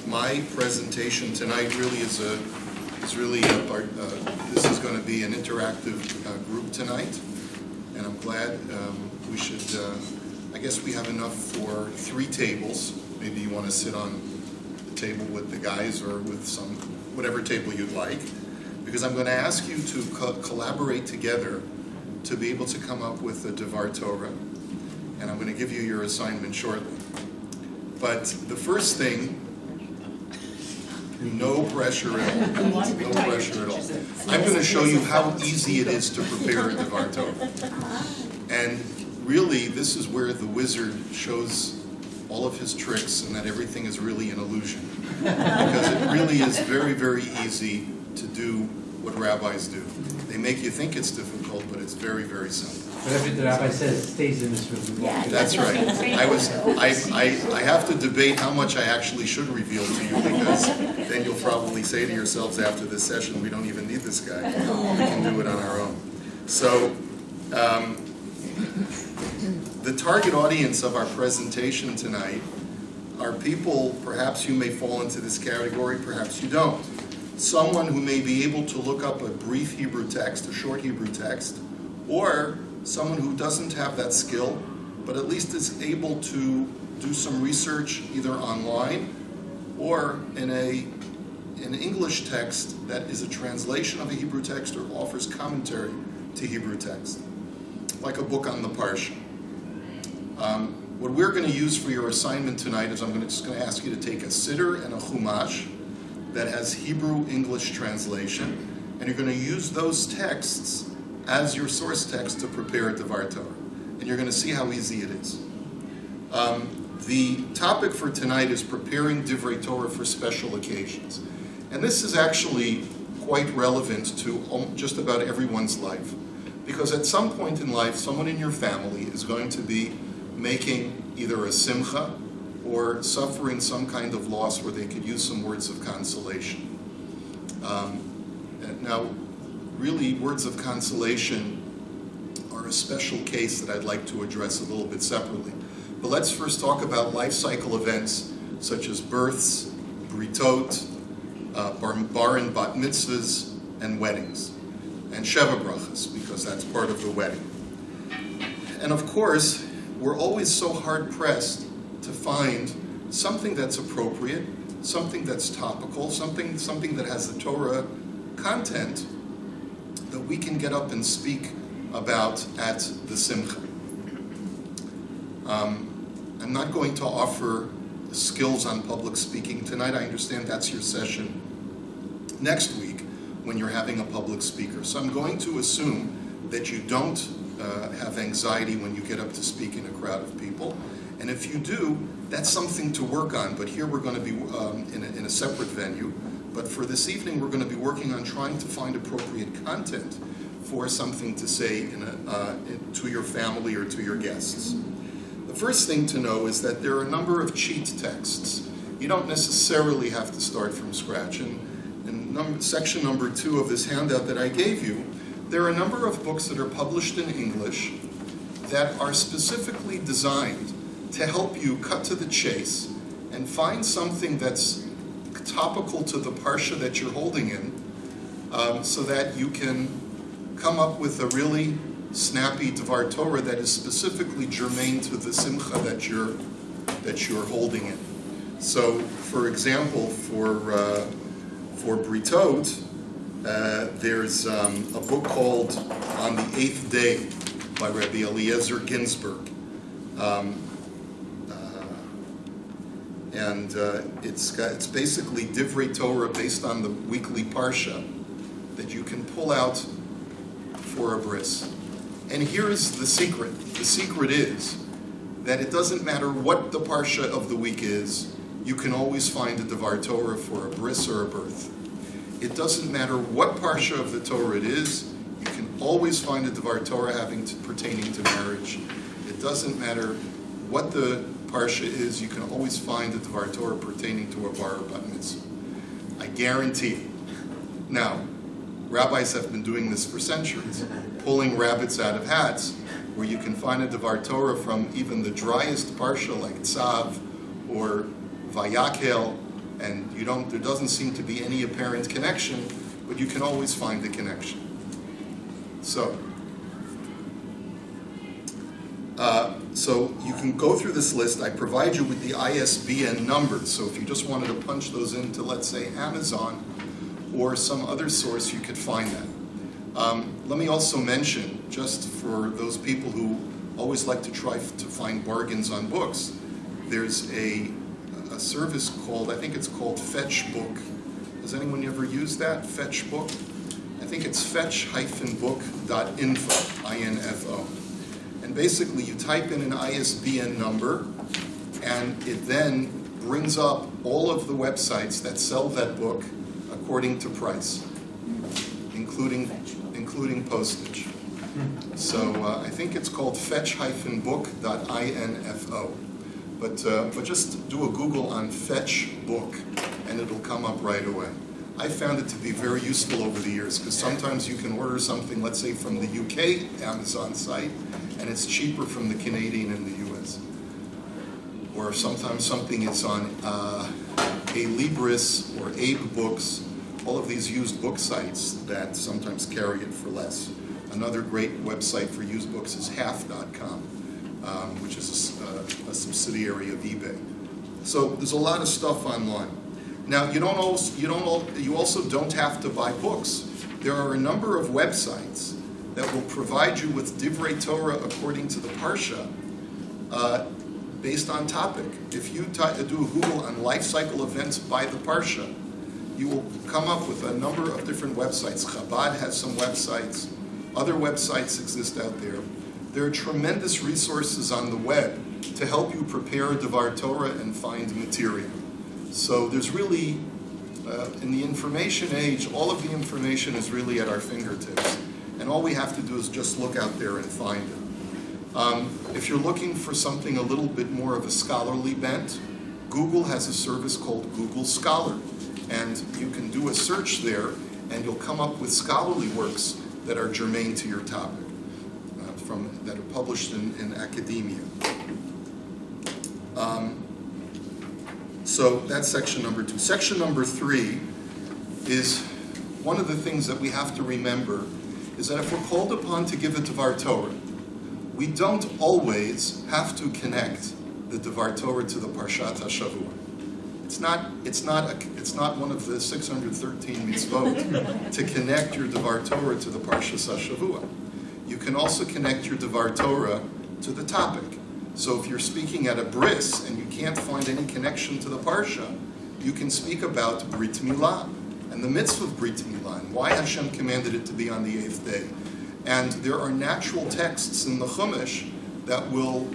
My presentation tonight really is this is going to be an interactive group tonight, and I'm glad we should. I guess we have enough for 3 tables. Maybe you want to sit on the table with the guys or with whatever table you'd like, because I'm going to ask you to collaborate together to be able to come up with a DAVAR Torah, and I'm going to give you your assignment shortly. But the first thing, no pressure at all. No pressure at all. I'm going to show you how easy it is to prepare a DAVAR Torah. And really, this is where the wizard shows all of his tricks and that everything is really an illusion. Because it really is very, very easy to do what rabbis do. They make you think it's difficult, but it's very, very simple. Whatever the rabbi says stays in this room. Yeah, that's right. I have to debate how much I actually should reveal to you, because then you'll probably say to yourselves after this session, we don't even need this guy. We can do it on our own. So, the target audience of our presentation tonight are people, perhaps you may fall into this category, perhaps you don't. Someone who may be able to look up a brief Hebrew text, a short Hebrew text, or someone who doesn't have that skill, but at least is able to do some research either online or in an English text that is a translation of a Hebrew text or offers commentary to Hebrew text, like a book on the Parsha. What we're going to use for your assignment tonight is I'm just going to ask you to take a siddur and a chumash that has Hebrew-English translation, and you're going to use those texts as your source text to prepare a DAVAR Torah. And you're going to see how easy it is. The topic for tonight is preparing Divrei Torah for special occasions. And this is actually quite relevant to just about everyone's life. Because at some point in life, someone in your family is going to be making either a simcha or suffering some kind of loss where they could use some words of consolation. Now, really, words of consolation are a special case that I'd like to address a little bit separately. But let's first talk about life cycle events such as births, britot, bar and bat mitzvahs, and weddings, and sheva brachas, because that's part of the wedding. And of course, we're always so hard-pressed to find something that's appropriate, something that's topical, something that has the Torah content that we can get up and speak about at the simcha. I'm not going to offer skills on public speaking tonight. I understand that's your session next week when you're having a public speaker. So I'm going to assume that you don't have anxiety when you get up to speak in a crowd of people. And if you do, that's something to work on. But here we're going to be in a separate venue. But for this evening, we're going to be working on trying to find appropriate content for something to say to your family or to your guests. The first thing to know is that there are a number of cheat texts. You don't necessarily have to start from scratch. And in section number 2 of this handout that I gave you, there are a number of books that are published in English that are specifically designed to help you cut to the chase and find something that's topical to the parsha that you're holding in, so that you can come up with a really snappy DAVAR Torah that is specifically germane to the simcha that you're holding in. So, for example, for britot, there's a book called On the 8th Day by Rabbi Eliezer Ginsburg. And it's basically Divrei Torah based on the weekly parsha that you can pull out for a bris. And here is the secret. The secret is that it doesn't matter what the parsha of the week is, you can always find a DAVAR Torah for a bris or a birth. It doesn't matter what parsha of the Torah it is, you can always find a DAVAR Torah pertaining to marriage. It doesn't matter what the parsha is, you can always find a DAVAR Torah pertaining to a bar or bat mitzvah. I guarantee it. Now, rabbis have been doing this for centuries, pulling rabbits out of hats, where you can find a DAVAR Torah from even the driest parsha like Tzav or Vayakhel and there doesn't seem to be any apparent connection, but you can always find a connection. So you can go through this list. I provide you with the ISBN numbers, so if you just wanted to punch those into, let's say, Amazon or some other source, you could find that. Let me also mention, just for those people who always like to try to find bargains on books, there's a service called, I think it's called Fetch Book. Has anyone ever used that, Fetch Book? I think it's fetch-book.info, I-N-F-O. And basically you type in an ISBN number, and it then brings up all of the websites that sell that book according to price, including postage. So I think it's called fetch-book.info. But just do a Google on Fetch Book, and it'll come up right away. I found it to be very useful over the years, because sometimes you can order something, let's say from the UK Amazon site, and it's cheaper from the Canadian and the US. Or sometimes something is on A-Libris or Abe Books, all of these used book sites that sometimes carry it for less. Another great website for used books is half.com, which is a subsidiary of eBay. So there's a lot of stuff online. Now you also don't have to buy books. There are a number of websites that will provide you with Divrei Torah according to the Parsha, based on topic. If you do a Google on life cycle events by the Parsha, you will come up with a number of different websites. Chabad has some websites. Other websites exist out there. There are tremendous resources on the web to help you prepare a Davar Torah and find material. So there's really, in the information age, all of the information is really at our fingertips. And all we have to do is just look out there and find it. If you're looking for something a little bit more of a scholarly bent, Google has a service called Google Scholar. And you can do a search there, and you'll come up with scholarly works that are germane to your topic, that are published in academia. So that's section number 2. Section number 3 is one of the things that we have to remember is that if we're called upon to give a Davar Torah, we don't always have to connect the Davar Torah to the Parshat HaShavua. It's not one of the 613 mitzvot to connect your Davar Torah to the Parshat HaShavua. You can also connect your Davar Torah to the topic. So if you're speaking at a bris and you can't find any connection to the Parsha, you can speak about Brit Milah and the mitzvah of Brit Milah and why Hashem commanded it to be on the 8th day. And there are natural texts in the Chumash that will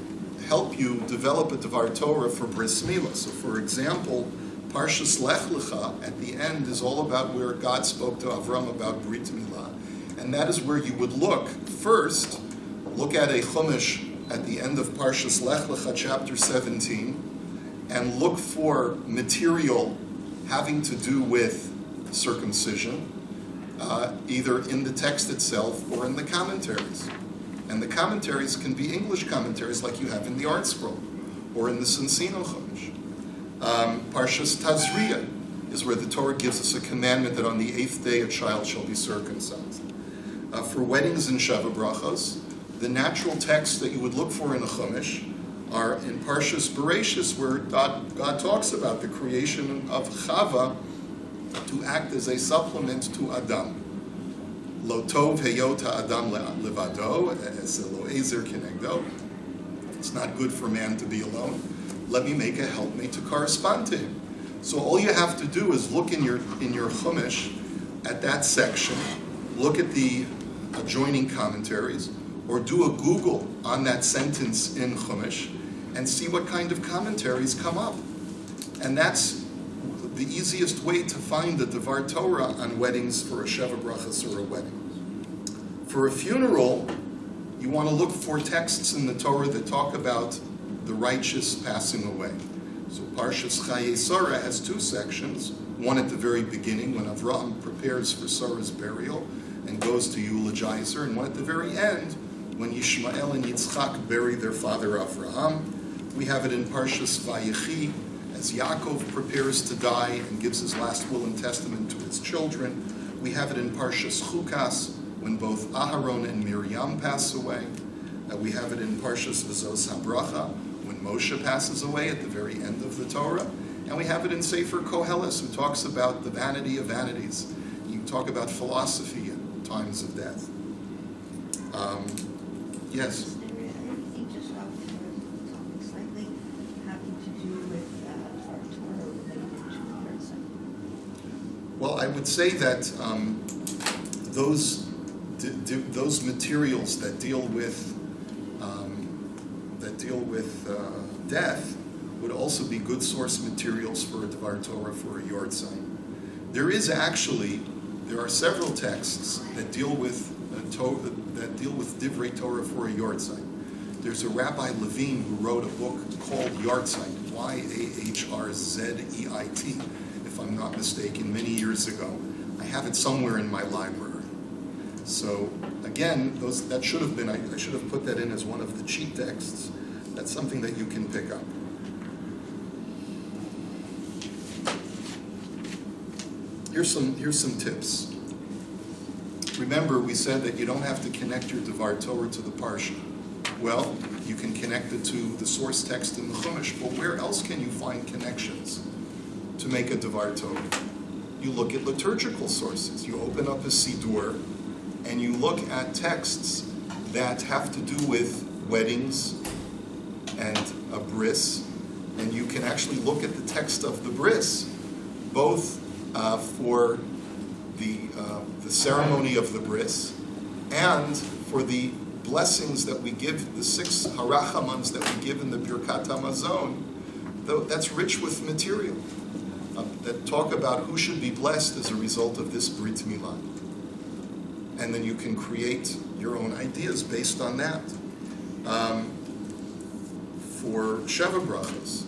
help you develop a Davar Torah for Bris Milah. So for example, Parshas Lech Lecha at the end is all about where God spoke to Avram about Brit Milah. And that is where you would look. First, look at a Chumash at the end of Parshas Lech Lecha chapter 17 and look for material having to do with circumcision, either in the text itself or in the commentaries. And the commentaries can be English commentaries like you have in the Art Scroll or in the Sensino Chumash. Parshas Tazria is where the Torah gives us a commandment that on the 8th day a child shall be circumcised. For weddings and Sheva Brachos, the natural texts that you would look for in a Chumash are in Parshas Bereshis, where God talks about the creation of Chava to act as a supplement to Adam. Lo tov heyota Adam levado, es lo ezer kenegdo. It's not good for man to be alone. Let me make a helpmate to correspond to him. So all you have to do is look in your Chumash at that section, look at the adjoining commentaries, or do a Google on that sentence in Chumash, and see what kind of commentaries come up. And that's the easiest way to find the Davar Torah on weddings for a Sheva Brachas or a wedding. For a funeral, you want to look for texts in the Torah that talk about the righteous passing away. So Parshas Chayei Sarah has 2 sections, one at the very beginning when Avraham prepares for Sarah's burial and goes to eulogize her, and one at the very end when Yishmael and Yitzchak bury their father Avraham. We have it in Parshas Vayechi as Yaakov prepares to die and gives his last will and testament to his children. We have it in Parshas Chukas, when both Aharon and Miriam pass away. We have it in Parshas V'zos HaBracha, when Moshe passes away at the very end of the Torah. And we have it in Sefer Koheles, who talks about the vanity of vanities. You talk about philosophy in times of death. Yes? Anything just off the topic slightly, having to do with our Torah related to Yahrzeit? Well, I would say that those materials that deal with death would also be good source materials for a Devar Torah, for a Yahrzeit. There are several texts that deal with Divrei Torah for a Yahrzeit. There's a Rabbi Levine who wrote a book called Yahrzeit, Yahrzeit, if I'm not mistaken, many years ago. I have it somewhere in my library. So again, that should have been, I should have put that in as one of the cheat texts. That's something that you can pick up. Here's some tips. Remember, we said that you don't have to connect your Devar Torah to the Parsha. Well, you can connect it to the source text in the Chumash, but where else can you find connections to make a Devar Torah? You look at liturgical sources. You open up a Siddur, and you look at texts that have to do with weddings and a bris, and you can actually look at the text of the bris, both for the ceremony of the bris and for the blessings that we give, the 6 harachamans that we give in the Birkat HaMazon. That's rich with material that talk about who should be blessed as a result of this Brit Milah. And then you can create your own ideas based on that. For Sheva Brachos,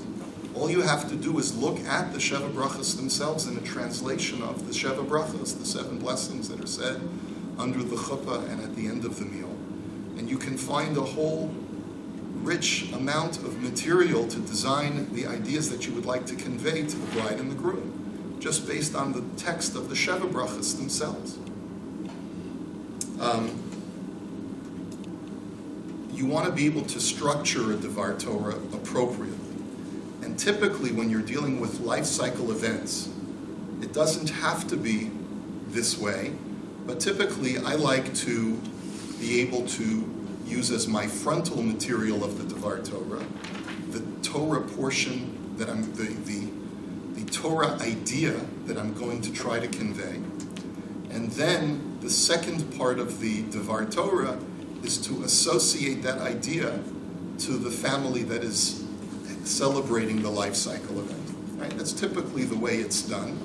all you have to do is look at the Sheva Brachos themselves in a translation of the Sheva Brachos, the 7 blessings that are said under the chuppah and at the end of the meal. And you can find a whole rich amount of material to design the ideas that you would like to convey to the bride and the groom, just based on the text of the Sheva Brachos themselves. You want to be able to structure a Devar Torah appropriately. And typically when you're dealing with life cycle events, it doesn't have to be this way, but typically I like to be able to use as my frontal material of the Devar Torah the Torah portion that the Torah idea that I'm going to try to convey. And then the second part of the Devar Torah is to associate that idea to the family that is celebrating the life cycle event. Right? That's typically the way it's done.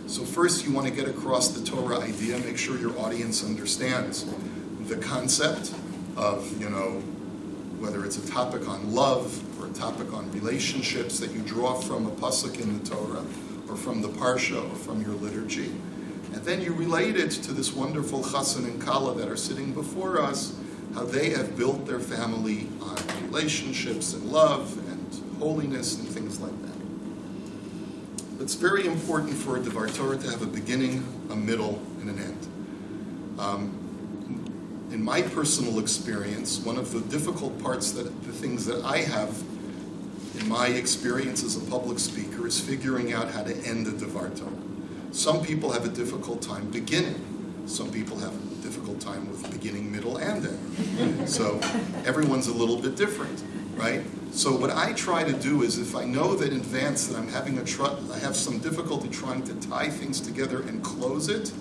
So first you want to get across the Torah idea, make sure your audience understands the concept of, whether it's a topic on love or a topic on relationships that you draw from a pasuk in the Torah or from the Parsha or from your liturgy. And then you relate it to this wonderful chassan and kala that are sitting before us, how they have built their family on relationships and love and holiness and things like that. It's very important for a Devar Torah to have a beginning, a middle, and an end. In my personal experience, one of the difficult parts, the things that I have in my experience as a public speaker, is figuring out how to end a Devar Torah. Some people have a difficult time beginning. Some people have a difficult time with beginning, middle, and end. So everyone's a little bit different, right? So what I try to do is, if I know that in advance that I have some difficulty trying to tie things together and close it,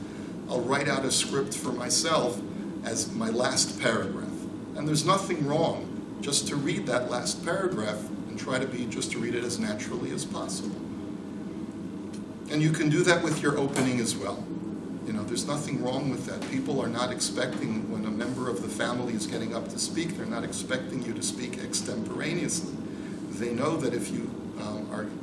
I'll write out a script for myself as my last paragraph. And there's nothing wrong just to read that last paragraph and try to read it as naturally as possible. And you can do that with your opening as well. There's nothing wrong with that. People are not expecting, when a member of the family is getting up to speak, they're not expecting you to speak extemporaneously. They know that if you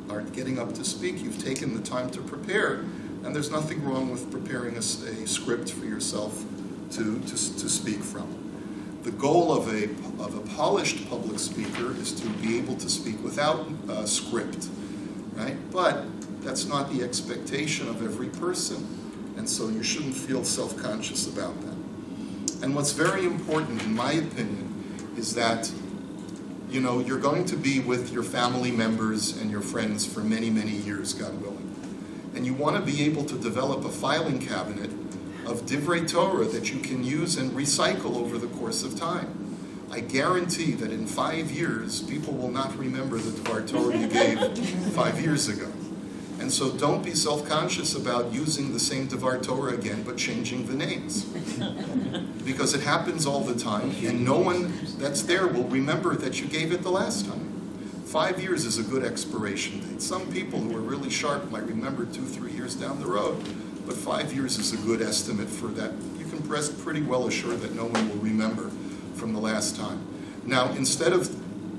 are getting up to speak, you've taken the time to prepare, and there's nothing wrong with preparing a script for yourself to speak from. The goal of a polished public speaker is to be able to speak without a script. right? But that's not the expectation of every person, and so you shouldn't feel self-conscious about that. And what's very important, in my opinion, is that you're going to be with your family members and your friends for many, many years, God willing. And you want to be able to develop a filing cabinet of Divrei Torah that you can use and recycle over the course of time. I guarantee that in 5 years, people will not remember the Devar Torah you gave 5 years ago. And so don't be self-conscious about using the same Devar Torah again, but changing the names. Because it happens all the time, and no one that's there will remember that you gave it the last time. 5 years is a good expiration date. Some people who are really sharp might remember 2-3 years down the road, but 5 years is a good estimate for that. You can rest pretty well assured that no one will remember from the last time. Now, instead of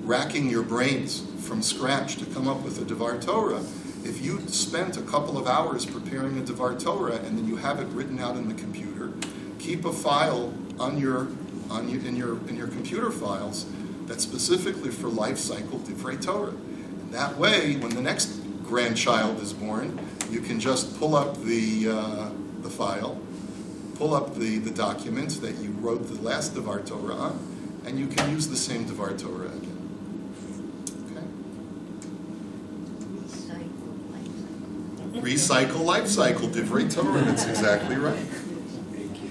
racking your brains from scratch to come up with a Devar Torah, if you spent a couple of hours preparing a Devar Torah and then you have it written out in the computer, keep a file in your computer files that's specifically for life cycle Divrei Torah. And that way, when the next grandchild is born, you can just pull up the file, pull up the document that you wrote the last Devar Torah on, and you can use the same Devar Torah again. Okay? Recycle life cycle, Divrei Torah. That's exactly right. Thank you.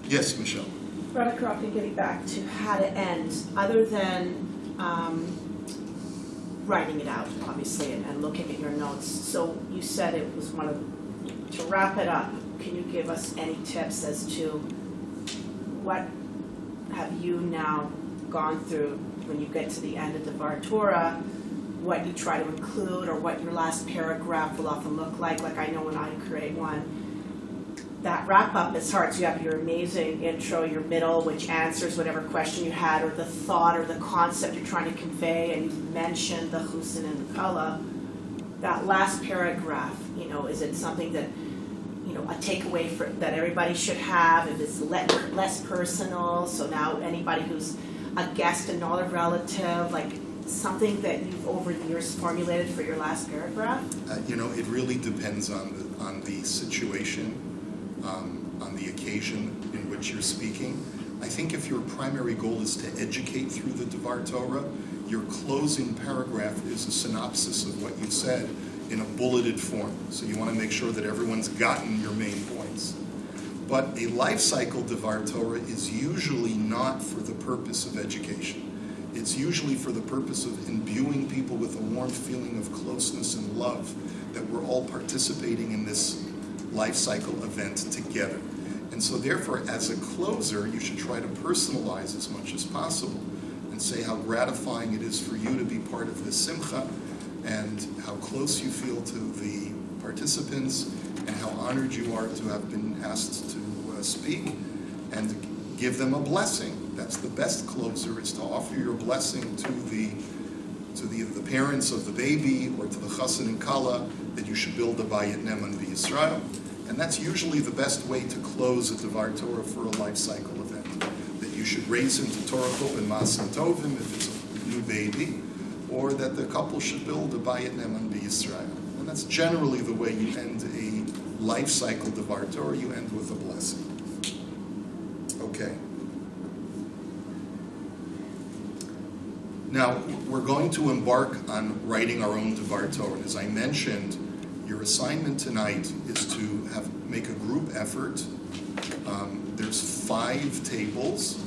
Yes, Michelle. Rabbi Korobkin, getting back to how to end, other than writing it out, obviously, and looking at your notes. So you said it was to wrap it up, can you give us any tips as to what have you now gone through when you get to the end of the Devar Torah, what you try to include, or what your last paragraph will often look like? Like I know when I create one, that wrap-up is hard. So you have your amazing intro, your middle, which answers whatever question you had, or the thought, or the concept you're trying to convey, and you mentioned the Husin and the Kala. That last paragraph, is it something that, a takeaway that everybody should have, if it's less personal, so now anybody who's a guest, a not a relative, like something that you've over the years formulated for your last paragraph? It really depends on the situation, on the occasion in which you're speaking. I think if your primary goal is to educate through the Devar Torah, your closing paragraph is a synopsis of what you said in a bulleted form. So you want to make sure that everyone's gotten your main points. But a life cycle Devar Torah is usually not for the purpose of education. It's usually for the purpose of imbuing people with a warm feeling of closeness and love, that we're all participating in this life cycle event together. And so therefore, as a closer, you should try to personalize as much as possible and say how gratifying it is for you to be part of this simcha, and how close you feel to the participants, and how honored you are to have been asked to speak, and give them a blessing. That's the best closer, is to offer your blessing to the parents of the baby, or to the chassan and kala, that you should build a bayit neman b'Yisrael. And that's usually the best way to close a Devar Torah for a life cycle event. That you should raise him to Torah chop and masim tovim if it's a new baby, or that the couple should build a bayit neman b'Yisrael. And that's generally the way you end a life cycle Devar Torah. You end with a blessing. Okay. Now, we're going to embark on writing our own Devar Torah. As I mentioned, your assignment tonight is to make a group effort. There's 5 tables.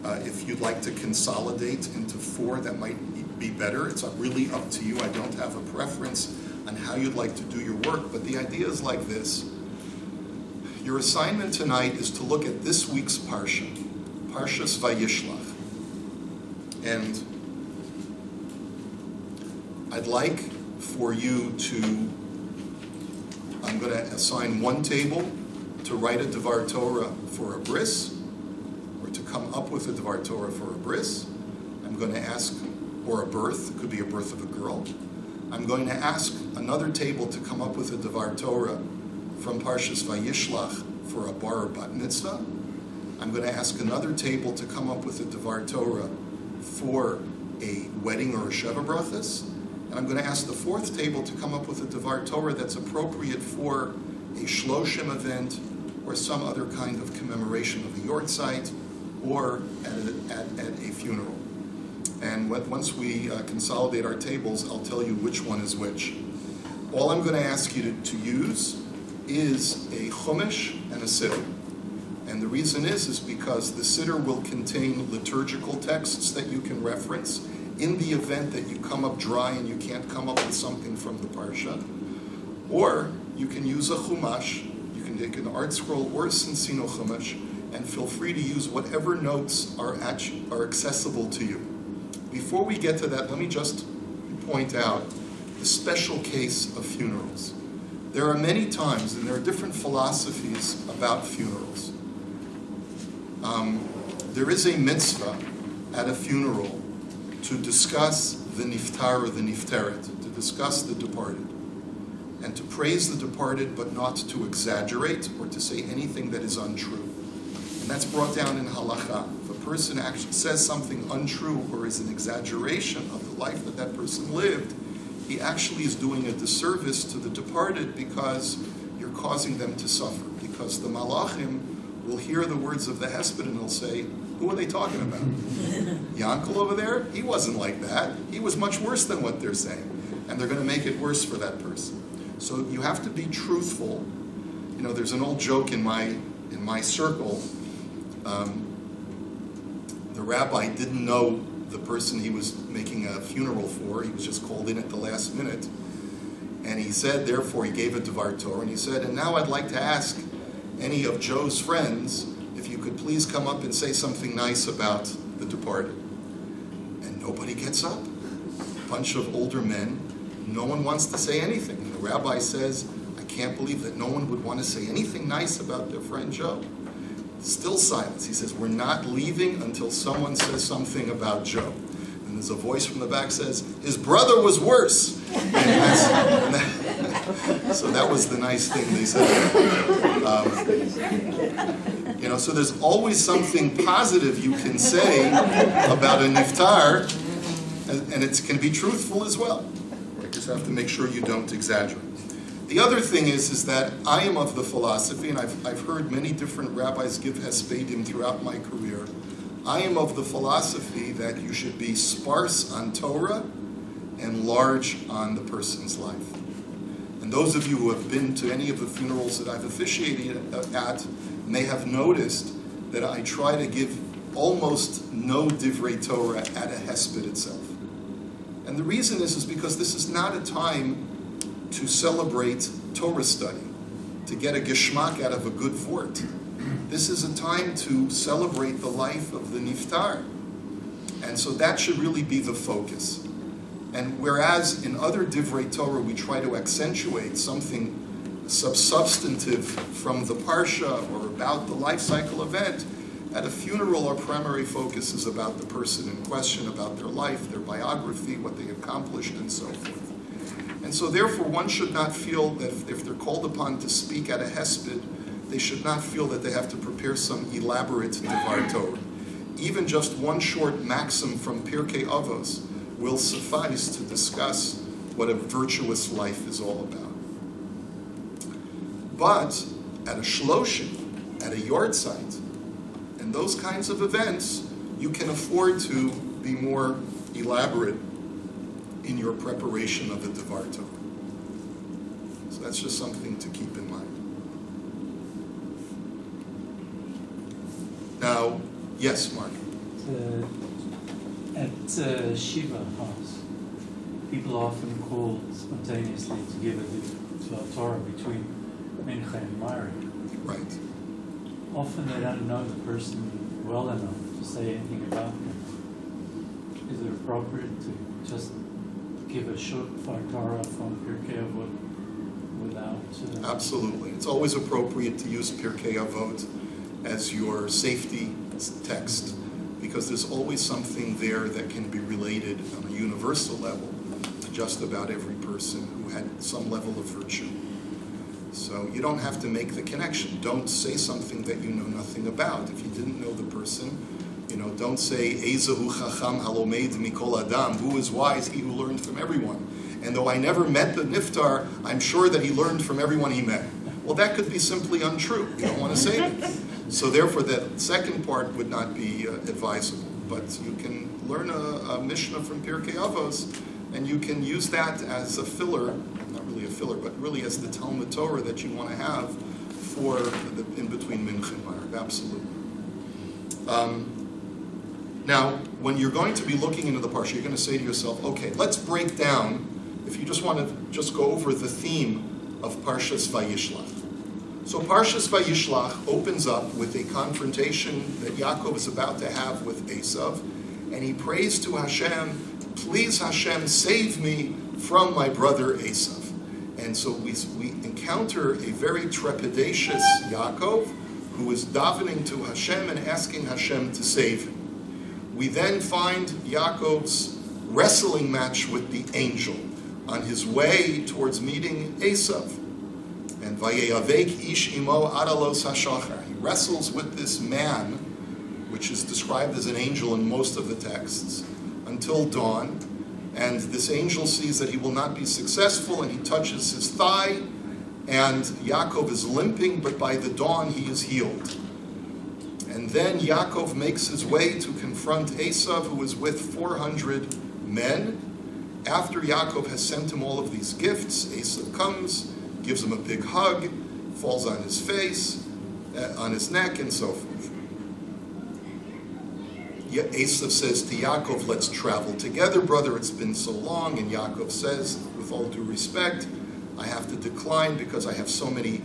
If you'd like to consolidate into 4, that might be better. It's really up to you. I don't have a preference on how you'd like to do your work, but the idea is like this. Your assignment tonight is to look at this week's Parsha, Parshas Vayishlach. And I'd like for you to, I'm going to assign one table to write a Devar Torah for a bris, or to come up with a Devar Torah for a bris. I'm going to ask, or a birth, it could be a birth of a girl. I'm going to ask another table to come up with a Devar Torah from Parshas Vayishlach for a bar or bat mitzvah. I'm going to ask another table to come up with a Devar Torah for a wedding or a sheva brachas. And I'm going to ask the fourth table to come up with a Davar Torah that's appropriate for a Shloshim event or some other kind of commemoration of a Yortzeit or at a funeral. And once we consolidate our tables, I'll tell you which one is which. All I'm going to ask you to use is a Chumash and a Siddur. And the reason is because the Siddur will contain liturgical texts that you can reference in the event that you come up dry and you can't come up with something from the Parsha. Or you can use a Chumash, you can take an art scroll or a Sinsino Chumash, and feel free to use whatever notes are accessible to you. Before we get to that, let me just point out the special case of funerals. There are many times, and there are different philosophies about funerals. There is a mitzvah at a funeral to discuss the niftar or the nifteret, to discuss the departed, and to praise the departed, but not to exaggerate or to say anything that is untrue. And that's brought down in halacha. If a person actually says something untrue or is an exaggeration of the life that that person lived, he actually is doing a disservice to the departed because you're causing them to suffer. Because the malachim will hear the words of the hesped and they'll say, who are they talking about? Yankel over there? He wasn't like that. He was much worse than what they're saying. And they're going to make it worse for that person. So you have to be truthful. You know, there's an old joke in my circle. The rabbi didn't know the person he was making a funeral for. He was just called in at the last minute. And he said, therefore, he gave a Davar Torah, and he said, and now I'd like to ask any of Joe's friends if you could please come up and say something nice about the departed. And nobody gets up. A bunch of older men, no one wants to say anything. And the rabbi says, I can't believe that no one would want to say anything nice about their friend Joe. Still silence. He says, we're not leaving until someone says something about Joe. And there's a voice from the back says, his brother was worse. So that was the nice thing they said. You know, so there's always something positive you can say about a niftar, and it can be truthful as well. You just have to make sure you don't exaggerate. The other thing is that I am of the philosophy, and I've heard many different rabbis give hespedim throughout my career. I am of the philosophy that you should be sparse on Torah and large on the person's life. And those of you who have been to any of the funerals that I've officiated at may have noticed that I try to give almost no divrei Torah at a hesped itself. And the reason is because this is not a time to celebrate Torah study, to get a geschmack out of a good vort. This is a time to celebrate the life of the niftar. And so that should really be the focus. And whereas in other divrei Torah we try to accentuate something substantive from the parsha or about the life cycle event, at a funeral our primary focus is about the person in question, about their life, their biography, what they accomplished, and so forth. And so therefore one should not feel that if they're called upon to speak at a hesped, they should not feel that they have to prepare some elaborate Davar Torah. Even just one short maxim from Pirkei Avos will suffice to discuss what a virtuous life is all about. But at a shloshim, at a yortzeit, and those kinds of events, you can afford to be more elaborate in your preparation of the Davar Torah. So that's just something to keep in mind. Now, yes, Mark. At Shiva house, people are often called spontaneously to give a Davar Torah between Mincha and Ma'ariv. Right. Often they don't know the person well enough to say anything about them. Is it appropriate to just give a short Davar Torah from Pirkei Avot without... Absolutely. It's always appropriate to use Pirkei Avot as your safety text, because there's always something there that can be related on a universal level to just about every person who had some level of virtue. So you don't have to make the connection. Don't say something that you know nothing about. If you didn't know the person, Don't say, Ezehu chacham halomed mikol adam, who is wise, he who learned from everyone. And though I never met the niftar, I'm sure that he learned from everyone he met. Well, that could be simply untrue. You don't want to say that. So therefore, that second part would not be advisable. But you can learn a Mishnah from Pirkei Avos, and you can use that as a filler, not really a filler, but really as the Talmud Torah that you want to have for the in-between Mincha and Ma'ariv. Absolutely. Now, when you're going to be looking into the Parsha, you're going to say to yourself, okay, let's break down, if you just want to just go over the theme of Parshas Vayishlach. So Parshas Vayishlach opens up with a confrontation that Yaakov is about to have with Esav, and he prays to Hashem, please Hashem, save me from my brother Esav. And so we encounter a very trepidatious Yaakov who is davening to Hashem and asking Hashem to save him. We then find Yaakov's wrestling match with the angel on his way towards meeting Esav. And Vayeyavek ish imo adalos hashachar. He wrestles with this man, which is described as an angel in most of the texts, until dawn. And this angel sees that he will not be successful, and he touches his thigh, and Yaakov is limping, but by the dawn he is healed. And then Yaakov makes his way to confront Esav, who is with 400 men. After Yaakov has sent him all of these gifts, Esav comes, gives him a big hug, falls on his face, on his neck, and so forth. Esav says to Yaakov, let's travel together, brother, it's been so long. And Yaakov says, with all due respect, I have to decline because I have so many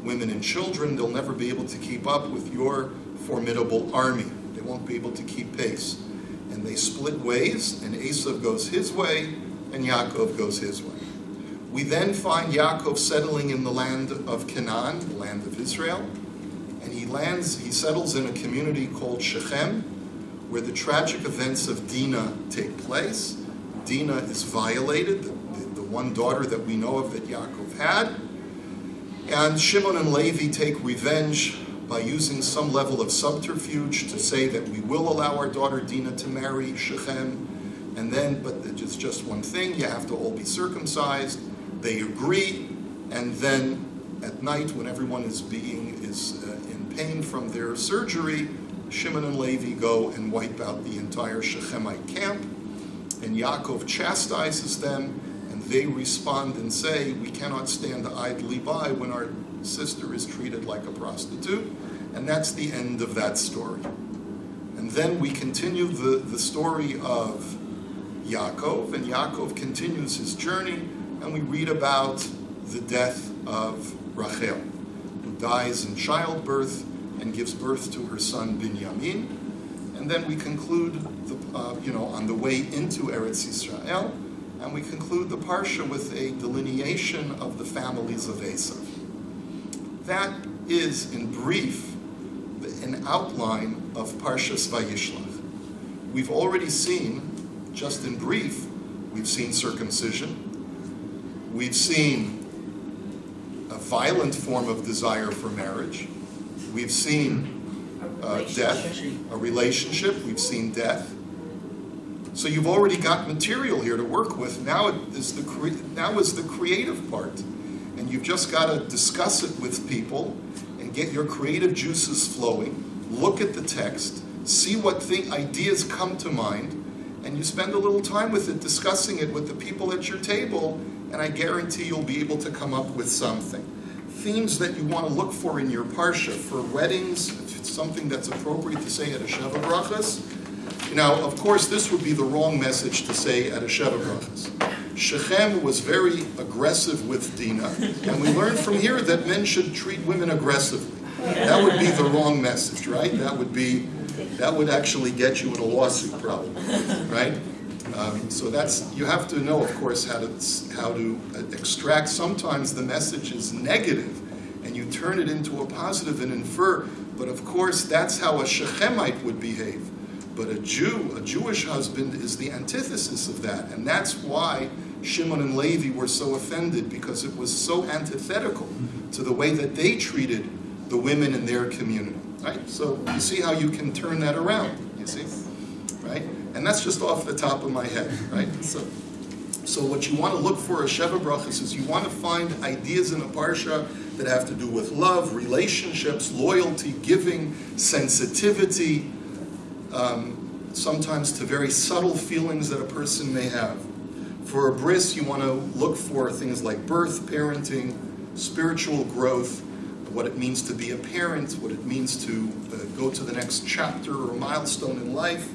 women and children, they'll never be able to keep up with your formidable army. They won't be able to keep pace. And they split ways, and Esav goes his way, and Yaakov goes his way. We then find Yaakov settling in the land of Canaan, the land of Israel, and he settles in a community called Shechem, where the tragic events of Dinah take place. Dinah is violated, the one daughter that we know of that Yaakov had, and Shimon and Levi take revenge by using some level of subterfuge to say that we will allow our daughter Dinah to marry Shechem, and then, but it's just one thing, you have to all be circumcised. They agree, and then at night when everyone is in pain from their surgery, Shimon and Levi go and wipe out the entire Shechemite camp, and Yaakov chastises them, and they respond and say, we cannot stand idly by when our sister is treated like a prostitute, and that's the end of that story. And then we continue the story of Yaakov, and Yaakov continues his journey, and we read about the death of Rachel, who dies in childbirth and gives birth to her son Binyamin. And then we conclude, on the way into Eretz Yisrael, and we conclude the Parsha with a delineation of the families of Esav. That is, in brief, an outline of Parshas Vayishlach. We've already seen, just in brief, we've seen circumcision. We've seen a violent form of desire for marriage. We've seen death, a relationship. We've seen death. So you've already got material here to work with. Now is the creative part. And you've just got to discuss it with people and get your creative juices flowing. Look at the text. See what ideas come to mind. And you spend a little time with it, discussing it with the people at your table, and I guarantee you'll be able to come up with something. Themes that you want to look for in your Parsha. For weddings, if it's something that's appropriate to say at a Sheva Brachas. Now, of course, this would be the wrong message to say at a Sheva Brachas. Shechem was very aggressive with Dinah, and we learn from here that men should treat women aggressively. That would be the wrong message, right? That would actually get you in a lawsuit, probably, right? So you have to know, of course, how to extract. Sometimes the message is negative, and you turn it into a positive and infer. But of course, that's how a Shechemite would behave. But a Jewish husband, is the antithesis of that, and that's why Shimon and Levi were so offended, because it was so antithetical to the way that they treated the women in their community. Right? So you see how you can turn that around. You see? Right? And that's just off the top of my head, right? So what you want to look for as Sheva Brachas is you want to find ideas in a parsha that have to do with love, relationships, loyalty, giving, sensitivity, sometimes to very subtle feelings that a person may have. For a bris, you want to look for things like birth, parenting, spiritual growth, what it means to be a parent, what it means to go to the next chapter or milestone in life.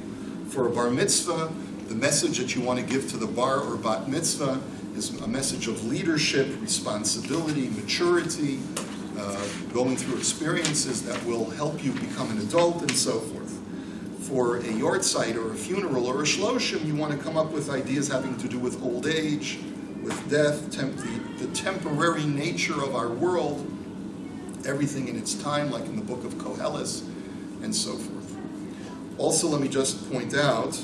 For a bar mitzvah, the message that you want to give to the bar or bat mitzvah is a message of leadership, responsibility, maturity, going through experiences that will help you become an adult and so forth. For a yortzeit or a funeral or a shloshim, you want to come up with ideas having to do with old age, with death, the temporary nature of our world, everything in its time, like in the book of Koheles, and so forth. Also, let me just point out,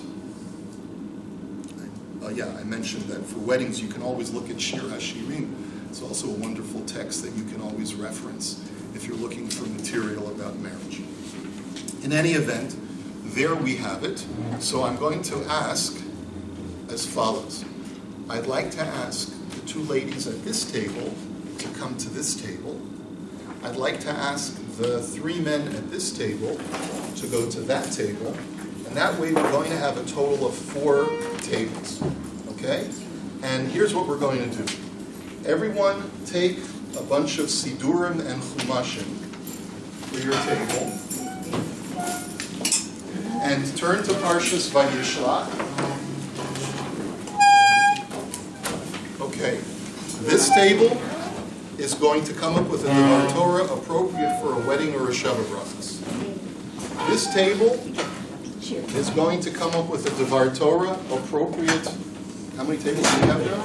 I mentioned that for weddings you can always look at Shir HaShirim. It's also a wonderful text that you can always reference if you're looking for material about marriage. In any event, there we have it. So I'm going to ask as follows. I'd like to ask the two ladies at this table to come to this table. I'd like to ask the three men at this table to go to that table. And that way we're going to have a total of 4 tables. Okay? And here's what we're going to do. Everyone take a bunch of sidurim and chumashim for your table. And turn to Parshas Vayishlach. Okay. This table is going to come up with a Devar Torah appropriate for a wedding or a Sheva Brachas. This table is going to come up with a Devar Torah appropriate. How many tables do we have there?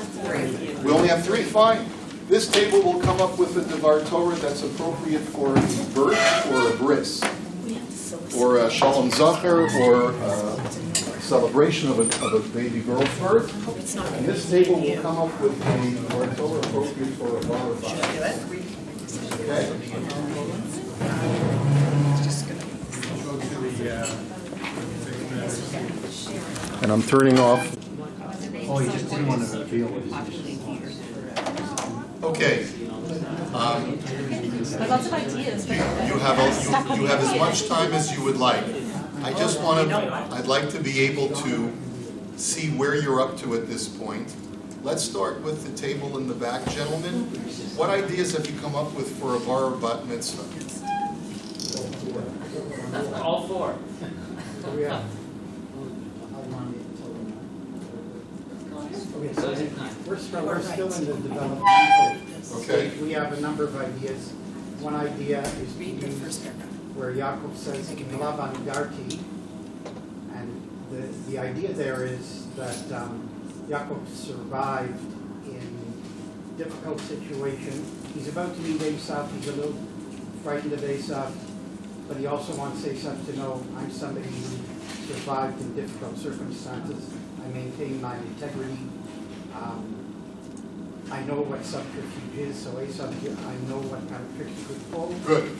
3. We only have 3, fine. This table will come up with a Devar Torah that's appropriate for a birth or a bris, or a Shalom Zacher, or a celebration of a baby girl's birth. And this table will come up with a Devar Torah appropriate for a bar or bat. Okay? And I'm turning off. Oh, you just didn't want to reveal it. Okay. Lots of ideas. You have as much time as you would like. I just want to, I'd like to be able to see where you're up to at this point. Let's start with the table in the back, gentlemen. What ideas have you come up with for a bar or bat mitzvah? All 4. We're still in the development phase. Okay. We have a number of ideas. One idea is where Yaakov says, Lavan Darti, and the idea there is that Yaakov survived in difficult situation. He's about to meet Esav. He's a little frightened of Esav, but he also wants Esav to know, I'm somebody who survived in difficult circumstances. I maintain my integrity. I know what subterfuge is, so Esav, I know what kind of tricks you could pull. Good.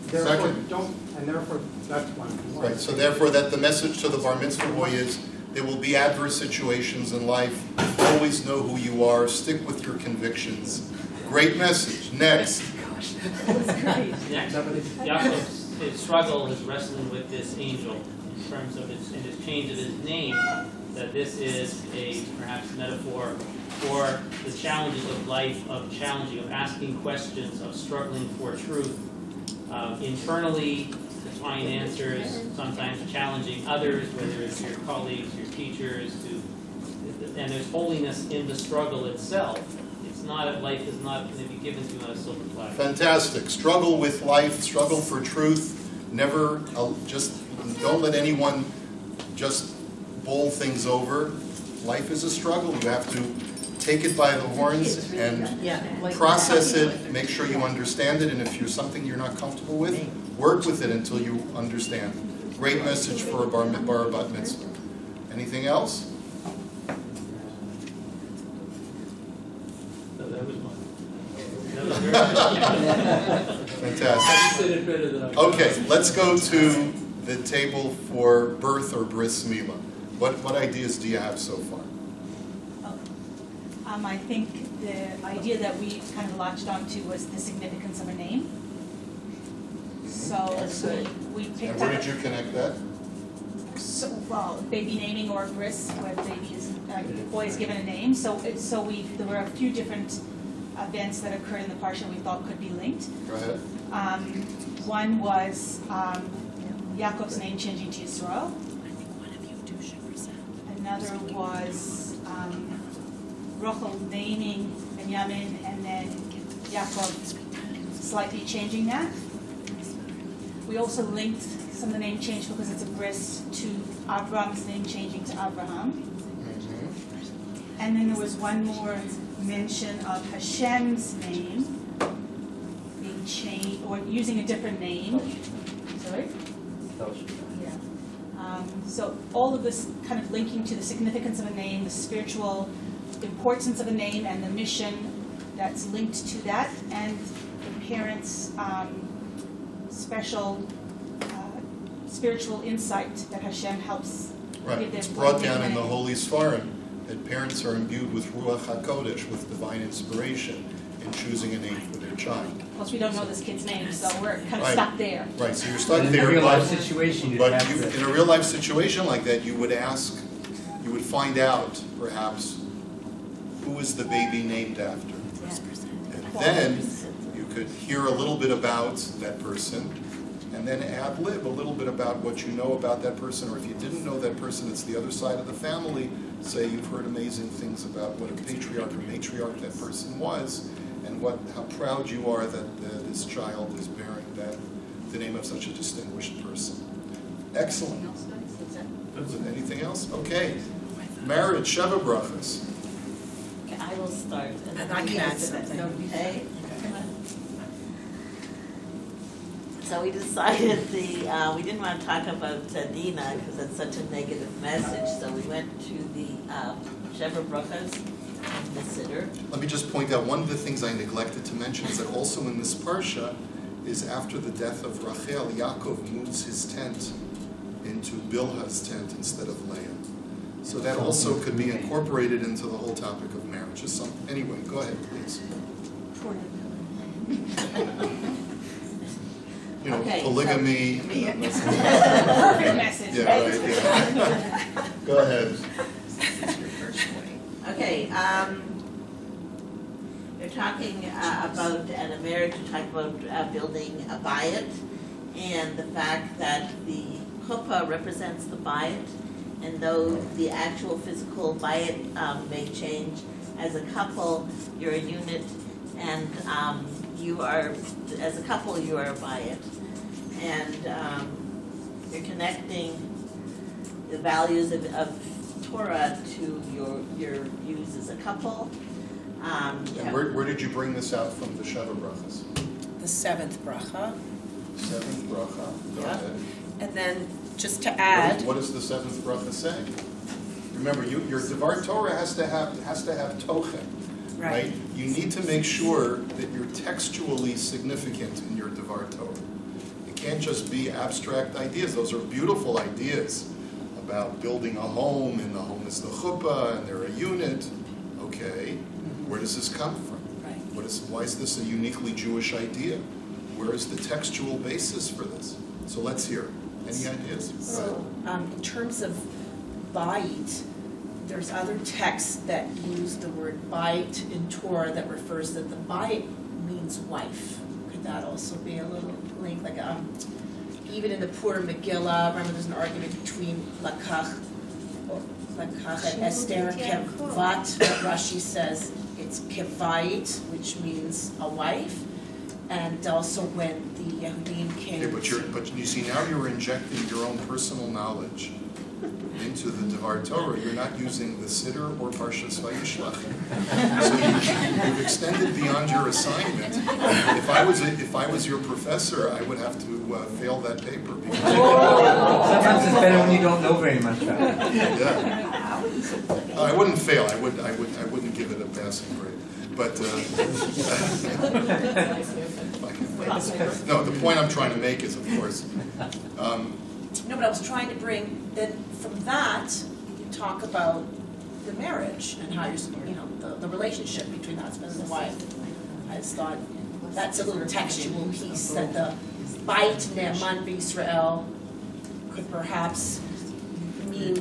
Therefore, Second. therefore, that's one. Right, so therefore that the message to the bar mitzvah boy is there will be adverse situations in life. Always know who you are. Stick with your convictions. Great message. Next. Next, Yaakov's struggle is wrestling with this angel in terms of his change of his name, that this is a perhaps metaphor for the challenges of life, of asking questions, of struggling for truth. Internally, to find answers, sometimes challenging others, whether it's your colleagues, your teachers, and there's holiness in the struggle itself. It's not, life is not going to be given to you on a silver platter. Fantastic. Struggle with life, struggle for truth. Never, don't let anyone just bowl things over. Life is a struggle. You have to take it by the horns and process it, make sure you understand it, and if you're something you're not comfortable with, work with it until you understand. Great message for a bar bat mitzvah. Anything else? That was one. Fantastic. Okay, let's go to the table for birth or bris milah. What ideas do you have so far? I think the idea that we kind of latched onto was the significance of a name. So we picked And up. where did you connect that? So, well, baby naming or bris, where the baby is, boy is given a name. So there were a few different events that occurred in the parsha we thought could be linked. Go ahead. One was Yaakov's name changing to Yisrael. Another was Rachel naming Benjamin and then Yaakov slightly changing that. We also linked some of the name change because it's a bris to Avram's name changing to Abraham. And then there was one more mention of Hashem's name being changed, or using a different name. Sorry? Yeah. So all of this kind of linking to the significance of a name, the spiritual importance of a name, and the mission that's linked to that, and the parents' special spiritual insight that Hashem helps Right. give them. It's brought down in the Holy Sfarim that parents are imbued with Ruach HaKodesh, with divine inspiration, in choosing a name for their child. Of course, we don't know this kid's name, so we're kind of Right. stuck there. Right, so you're stuck In a there, real life but, situation, you'd but have you, to. in a real life situation like that, you would ask, you would find out, perhaps, who is the baby named after. And then you could hear a little bit about that person, and then ad-lib a little bit about what you know about that person, or if you didn't know that person, it's the other side of the family. Say you've heard amazing things about what a patriarch or matriarch that person was, and how proud you are that this child is bearing the name of such a distinguished person. Excellent. Is it anything else? Okay. Marriage, Sheva Brachas. Okay, I will start. And I can add something. Okay. So we decided we didn't want to talk about Dina because it's such a negative message. So we went to the Sheva Brachas and the Siddur. Let me just point out, one of the things I neglected to mention is that also in this parsha is after the death of Rachel, Yaakov moves his tent into Bilhah's tent instead of Leah. So that also could be incorporated into the whole topic of marriage. Anyway, go ahead, please. You know, Okay, polygamy. Perfect message, Yeah, right? right, yeah. Go ahead. Okay, you're talking about, at a marriage, you're talking about building a bayit, and the fact that the chuppah represents the bayit, and though the actual physical bayit may change, as a couple, you're a unit, and you are, as a couple, you are a bayit. And you're connecting the values of Torah to your views as a couple. And where did you bring this out from the Sheva Brachas? The seventh bracha. Seventh bracha. Go Yeah. ahead. And then just to add, What does the seventh bracha say? Remember, your DAVAR Torah has to have tochen, right? You need to make sure that you're textually significant in your DAVAR Torah. It can't just be abstract ideas. Those are beautiful ideas about building a home, and the home is the chuppah, and they're a unit. Okay, where does this come from? Right. Why is this a uniquely Jewish idea? Where is the textual basis for this? So let's hear. Any ideas? So in terms of bayit, there's other texts that use the word bayit in Torah that refers that the bayit means wife. Could that also be a little link? Like even in the Purim Megillah, remember there's an argument between Lakach and Esther and Kevat. Rashi says it's kevayit, which means a wife. And also when the Yehudim came Okay, but you see, now you're injecting your own personal knowledge into the DAVAR Torah. You're not using the Siddur or Parshas Vayishlach. So you've extended beyond your assignment. If I was your professor, I would have to fail that paper. Because Sometimes it's better when you don't know very much about it. yeah. I wouldn't fail. I wouldn't give it a passing grade. But no, the point I'm trying to make is, of course, No, but I was trying to bring, then from that, you talk about the marriage and how the relationship between the husband and the wife. I just thought that's a little textual piece that the Bait Ne'eman B'Yisrael could perhaps mean,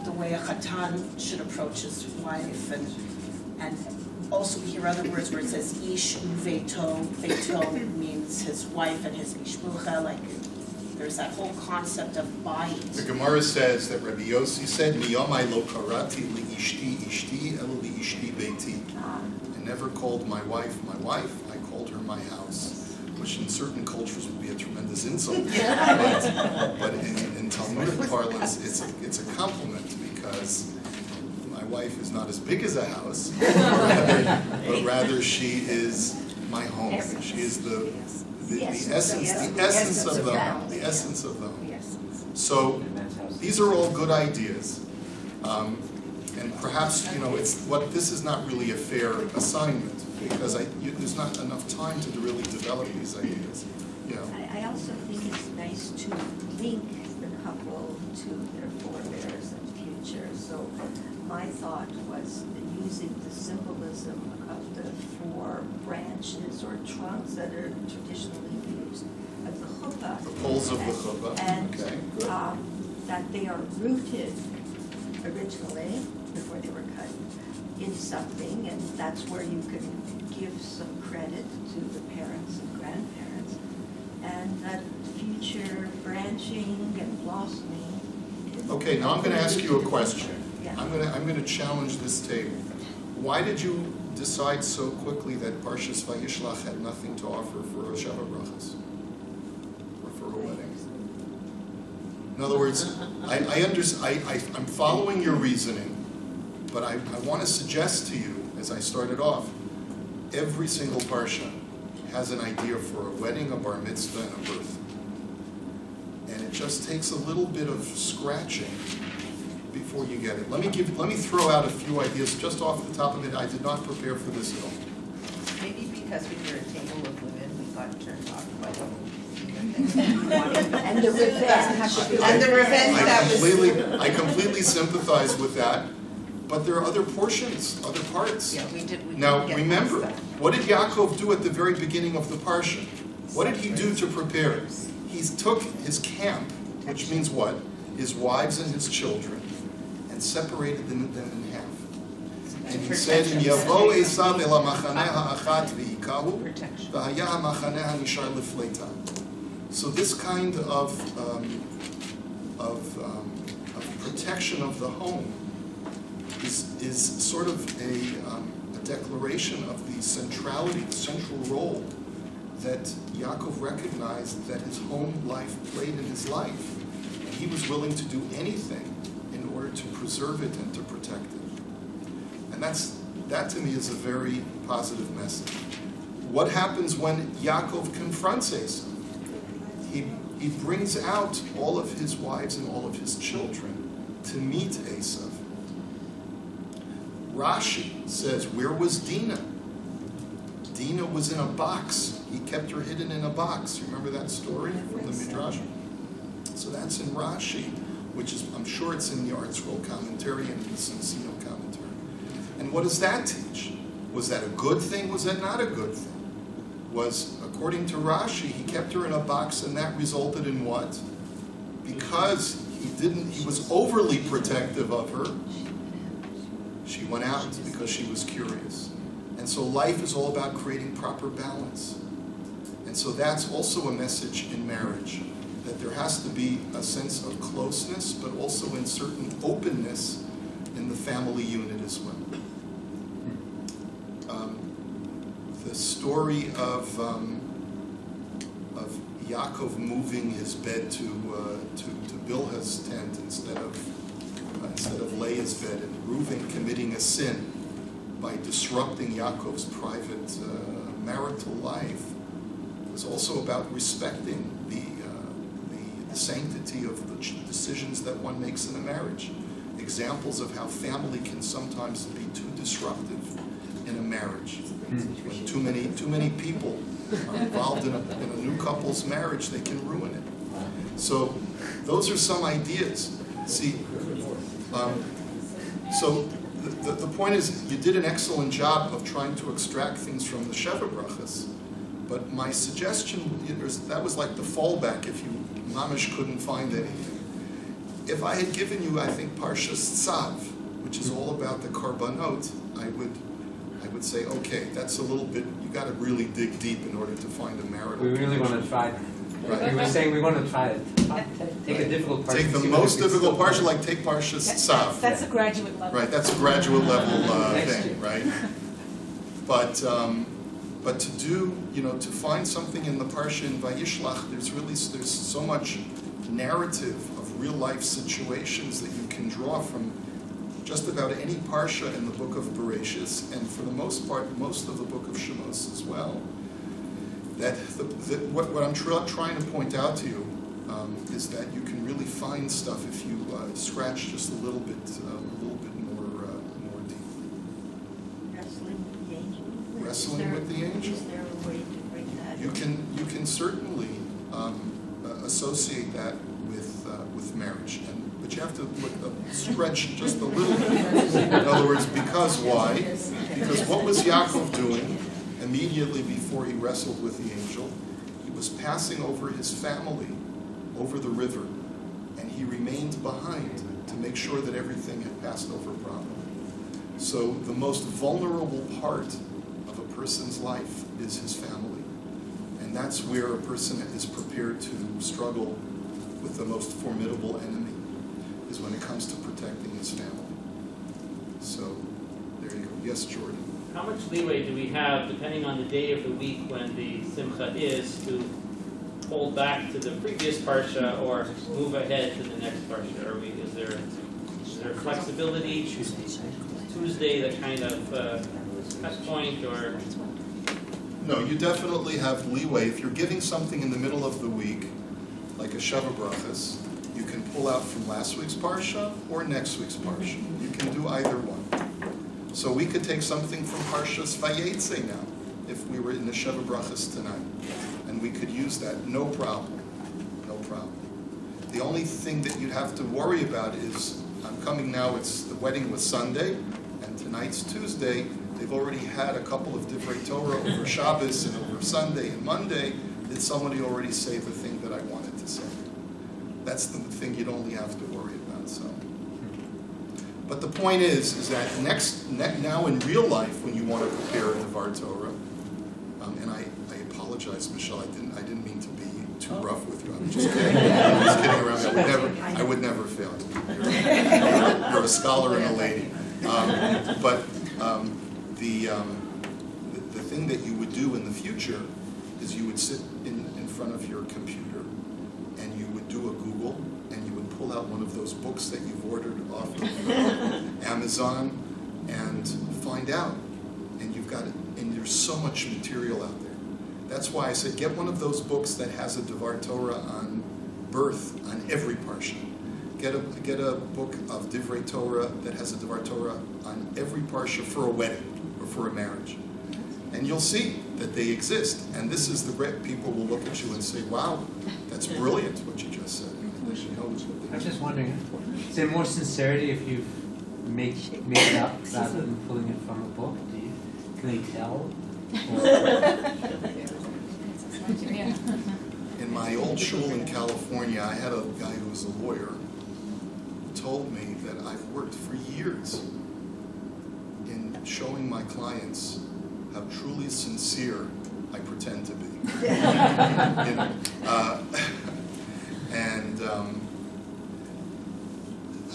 the way a chatan should approach his wife, and also we hear other words where it says ish uveto. Veto means his wife and his mishpucha, like there's that whole concept of bait. The Gemara says that Rabbi Yossi said, "Miyamai lo karati li ishti elo li ishti beiti." I never called my wife, I called her my house, which in certain cultures would be a tremendous insult. But in Talmudic parlance, it's a compliment, because my wife is not as big as a house, but rather she is my home. She is the essence of the home. The essence of the home. So these are all good ideas. And perhaps, this is not really a fair assignment, because there's not enough time to really develop these ideas. I also think it's nice to link the couple to their forebears and future. So my thought was using the symbolism of the 4 branches or trunks that are traditionally used as the chuppah. The poles of the chuppah. And okay, good. that they are rooted originally, before they were cut, in something, and that's where you can give some credit to the parents and grandparents, and that future branching and blossoming. Okay, now I'm going to ask you a question. Yeah. I'm going to challenge this table. Why did you decide so quickly that Parshas Vayishlach had nothing to offer for Rosh Hashanah or for a wedding? In other words, I'm following your reasoning, but I want to suggest to you, as I started off, every single parsha has an idea for a wedding, a bar mitzvah, and a birth. And it just takes a little bit of scratching before you get it. Let me throw out a few ideas just off the top of it. I did not prepare for this at all. Maybe because we were a table of women, we got turned off by the whole and the revenge. I completely sympathize with that, but there are other portions, other parts. Yeah, we did. Now remember, what did Yaakov do at the very beginning of the parsha? What did he do to prepare? He took his camp, which means what? His wives and his children, and separated them in half. And he said, "Yavo Esav el hamachaneh ha'achat v'yikahu, v'haya hamachaneh hanishar lefleita." So this kind of protection of the home is sort of a declaration of the centrality, the central role that Yaakov recognized that his home life played in his life. And he was willing to do anything in order to preserve it and to protect it. And that to me is a very positive message. What happens when Yaakov confronts Esau? He brings out all of his wives and all of his children to meet Esav. Rashi says, where was Dinah? Dinah was in a box. He kept her hidden in a box. You remember that story from the Midrash? So that's in Rashi, which is, I'm sure it's in the Art Scroll commentary and the Sensino commentary. And what does that teach? Was that a good thing? Was that not a good thing? Was, according to Rashi, he kept her in a box, and that resulted in what? Because he was overly protective of her, she went out because she was curious. And so life is all about creating proper balance. And so that's also a message in marriage, that there has to be a sense of closeness, but also in certain openness in the family unit as well. The story of Yaakov moving his bed to Bilhah's tent instead of Leah's bed, and Reuven committing a sin by disrupting Yaakov's private marital life, was also about respecting the sanctity of the decisions that one makes in a marriage. Examples of how family can sometimes be too disruptive in a marriage. When too many people are involved in a new couple's marriage, they can ruin it. So those are some ideas. See, so the point is, you did an excellent job of trying to extract things from the Sheva Brachas, but my suggestion, that was like the fallback if you mamish couldn't find anything. If I had given you, I think, Parshas Tzav, which is all about the Karbanot, I would say, okay, that's a little bit, you got to really dig deep in order to find a marital. We really want to try it. Right. We were saying we want to try it. Take a difficult part. Take the most difficult Parsha, like take Parshas Tzav. That's a graduate level. Right, that's a graduate level thing, right? But to do, to find something in the Parsha in Vayishlach, there's so much narrative of real life situations that you can draw from just about any Parsha in the book of Bereshis, and for the most part, most of the book of Shemos as well. That what I'm trying to point out to you is that you can really find stuff if you scratch just a little bit more deeply. Wrestling with the angel. Wrestling with the angel. Is there a way to bring that? You can certainly associate that with marriage, but you have to stretch just a little bit. In other words, because why? Because what was Yaakov doing immediately before he wrestled with the angel? He was passing over his family over the river, and he remained behind to make sure that everything had passed over properly. So the most vulnerable part of a person's life is his family. And that's where a person is prepared to struggle with the most formidable enemy, is when it comes to protecting his family. So there you go. Yes, Jordan. How much leeway do we have, depending on the day of the week when the Simcha is, to hold back to the previous Parsha or move ahead to the next Parsha? Is there flexibility? Tuesday, the kind of cut point, or? No, you definitely have leeway. If you're giving something in the middle of the week, like a Sheva Brachas, you can pull out from last week's Parsha or next week's Parsha. You can do either one. So we could take something from Parshas Vayetze now, if we were in the Sheva Brachas tonight, and we could use that, no problem, no problem. The only thing that you'd have to worry about is, I'm coming now, the wedding was Sunday, and tonight's Tuesday. They've already had a couple of Divrei Torah over Shabbos and over Sunday and Monday. Did somebody already say the thing that I wanted to say? That's the thing you'd only have to worry about. So. But the point is that now in real life, when you want to prepare a DAVAR Torah, and I apologize, Michelle, I didn't mean to be too rough with you. I'm just kidding. I'm just kidding around. I would never fail you. You're a scholar and a lady. The thing that you would do in the future is you would sit in front of your computer and you would do a Google and you would pull out one of those books that you've ordered off of Amazon and find out. And you've got it, and there's so much material out there. That's why I said get one of those books that has a DAVAR Torah on birth on every parsha. Get a book of Divrei Torah that has a DAVAR Torah on every parsha for a wedding or for a marriage. And you'll see that they exist. And this is the great people will look at you and say, wow, that's brilliant what you just said. I'm just wondering, is there more sincerity if you make it up rather than pulling it from a book? Can they tell? In my old shul in California, I had a guy who was a lawyer who told me that I've worked for years in showing my clients how truly sincere I pretend to be.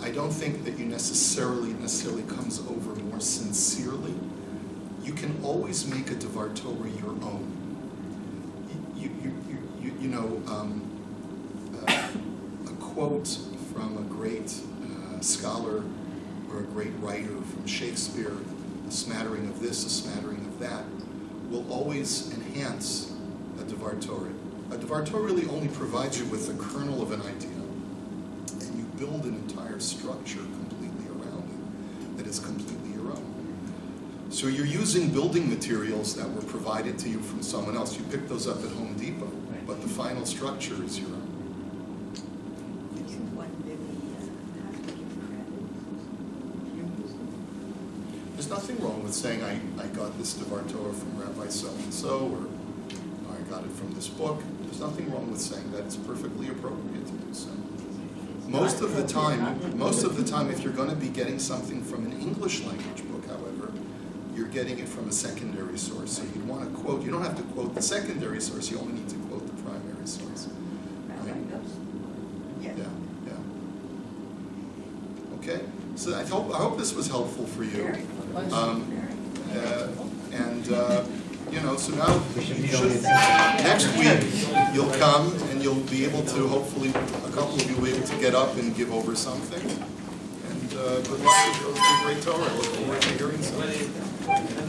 I don't think that you necessarily comes over more sincerely. You can always make a DAVAR Torah your own. A quote from a great scholar or a great writer, from Shakespeare, a smattering of this, a smattering of that, will always enhance a DAVAR Torah. A DAVAR Torah really only provides you with the kernel of an idea, and you build an entire structure completely around it that is completely your own. So you're using building materials that were provided to you from someone else. You picked those up at Home Depot, but the final structure is your own. doesn't one really have to give credit? There's nothing wrong with saying, I got this DAVAR Torah from Rabbi so-and-so, or I got it from this book. There's nothing wrong with saying that. It's perfectly appropriate to do so. Most of the time, if you're going to be getting something from an English language book, however, you're getting it from a secondary source. So you want to quote, you don't have to quote the secondary source, you only need to quote the primary source. Right? Yes. Yeah. Okay, so I hope this was helpful for you. Very. So now next week you'll come and you'll be able to, hopefully, a couple of you will be able to get up and give over something. And good luck with the great Torah. I look forward to hearing something.